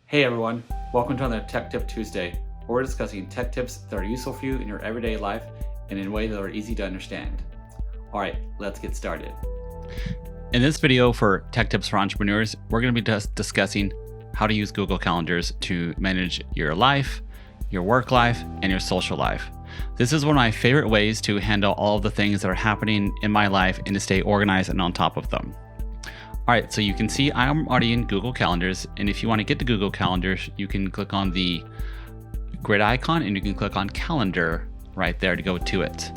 Hey everyone, welcome to another Tech Tip Tuesday, where we're discussing tech tips that are useful for you in your everyday life and in a way that are easy to understand. All right, let's get started. In this video for Tech Tips for Entrepreneurs, we're going to be discussing how to use Google Calendars to manage your life, your work life, and your social life. This is one of my favorite ways to handle all of the things that are happening in my life and to stay organized and on top of them. All right, so you can see I'm already in Google Calendars, and if you want to get to Google Calendars, you can click on the grid icon and you can click on Calendar right there to go to it.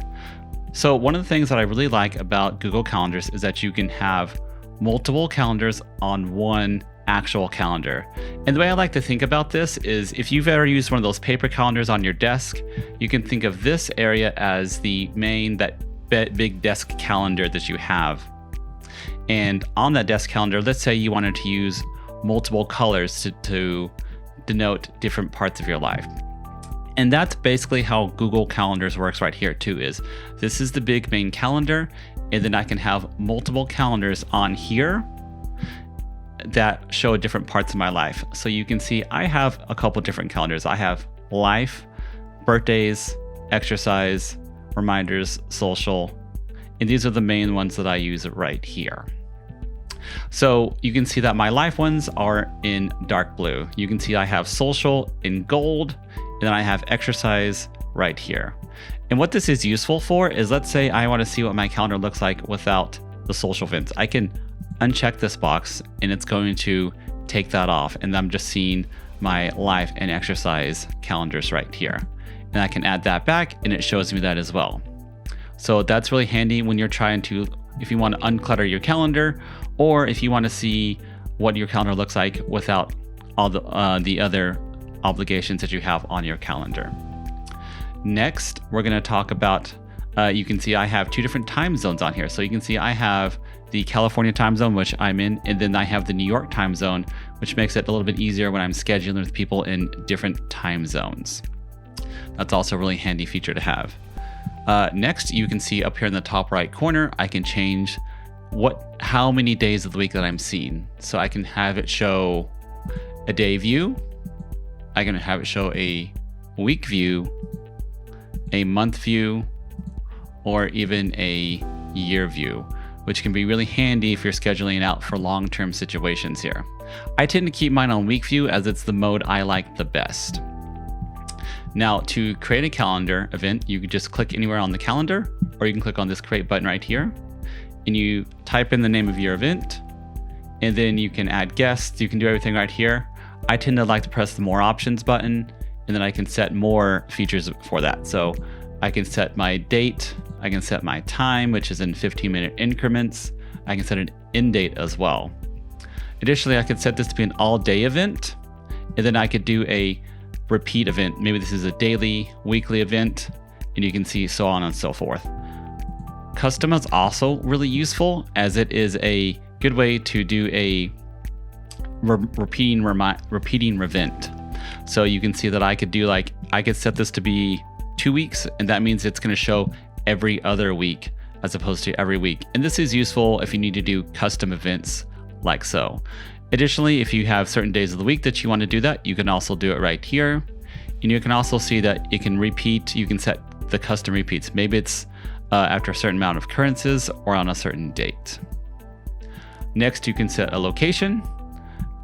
So one of the things that I really like about Google Calendars is that you can have multiple calendars on one actual calendar. And the way I like to think about this is if you've ever used one of those paper calendars on your desk, you can think of this area as the main, that big desk calendar that you have. And on that desk calendar, let's say you wanted to use multiple colors to denote different parts of your life. And that's basically how Google Calendars works right here too, is this is the big main calendar, and then I can have multiple calendars on here that show different parts of my life. So you can see I have a couple different calendars. I have life, birthdays, exercise, reminders, social, and these are the main ones that I use right here. So you can see that my life ones are in dark blue. You can see I have social in gold, and then I have exercise right here. And what this is useful for is, let's say I want to see what my calendar looks like without the social events. I can uncheck this box and it's going to take that off, and I'm just seeing my life and exercise calendars right here. And I can add that back and it shows me that as well. So that's really handy when you're trying to, if you want to unclutter your calendar, or if you want to see what your calendar looks like without all the other obligations that you have on your calendar. Next, we're going to talk about, you can see I have two different time zones on here. So you can see I have the California time zone, which I'm in, and then I have the New York time zone, which makes it a little bit easier when I'm scheduling with people in different time zones. That's also a really handy feature to have. Next, you can see up here in the top right corner, I can change how many days of the week that I'm seeing. So I can have it show a day view, I can have it show a week view, a month view, or even a year view, which can be really handy if you're scheduling out for long-term situations here. I tend to keep mine on week view as it's the mode I like the best. Now, to create a calendar event, you can just click anywhere on the calendar, or you can click on this create button right here, and you type in the name of your event, and then you can add guests. You can do everything right here. I tend to like to press the more options button, and then I can set more features for that. So I can set my date, I can set my time, which is in 15-minute increments. I can set an end date as well. Additionally, I could set this to be an all-day event, and then I could do a repeat event. Maybe this is a daily, weekly event, and you can see so on and so forth. Custom is also really useful, as it is a good way to do a repeating event. So you can see that I could set this to be 2 weeks, and that means it's going to show every other week as opposed to every week. And this is useful if you need to do custom events like so. Additionally, if you have certain days of the week that you want to do that, you can also do it right here. And you can also see that it can repeat. You can set the custom repeats. Maybe it's after a certain amount of occurrences or on a certain date. Next, you can set a location.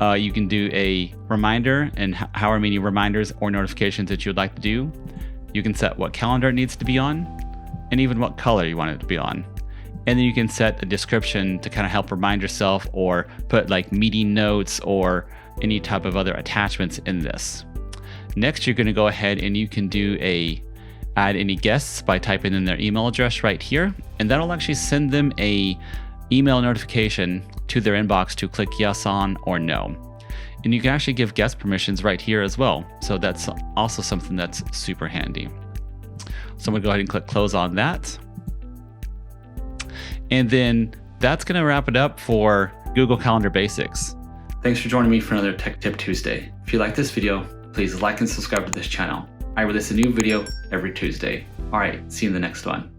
You can do a reminder and however many reminders or notifications that you would like to do. You can set what calendar it needs to be on, and even what color you want it to be on. And then you can set a description to kind of help remind yourself, or put like meeting notes or any type of other attachments in this. Next, you're going to go ahead and you can add any guests by typing in their email address right here. And that'll actually send them a email notification to their inbox to click yes on or no. And you can actually give guest permissions right here as well. So that's also something that's super handy. So I'm going to go ahead and click close on that. And then that's going to wrap it up for Google Calendar Basics. Thanks for joining me for another Tech Tip Tuesday. If you like this video, please like and subscribe to this channel. I release a new video every Tuesday. All right, see you in the next one.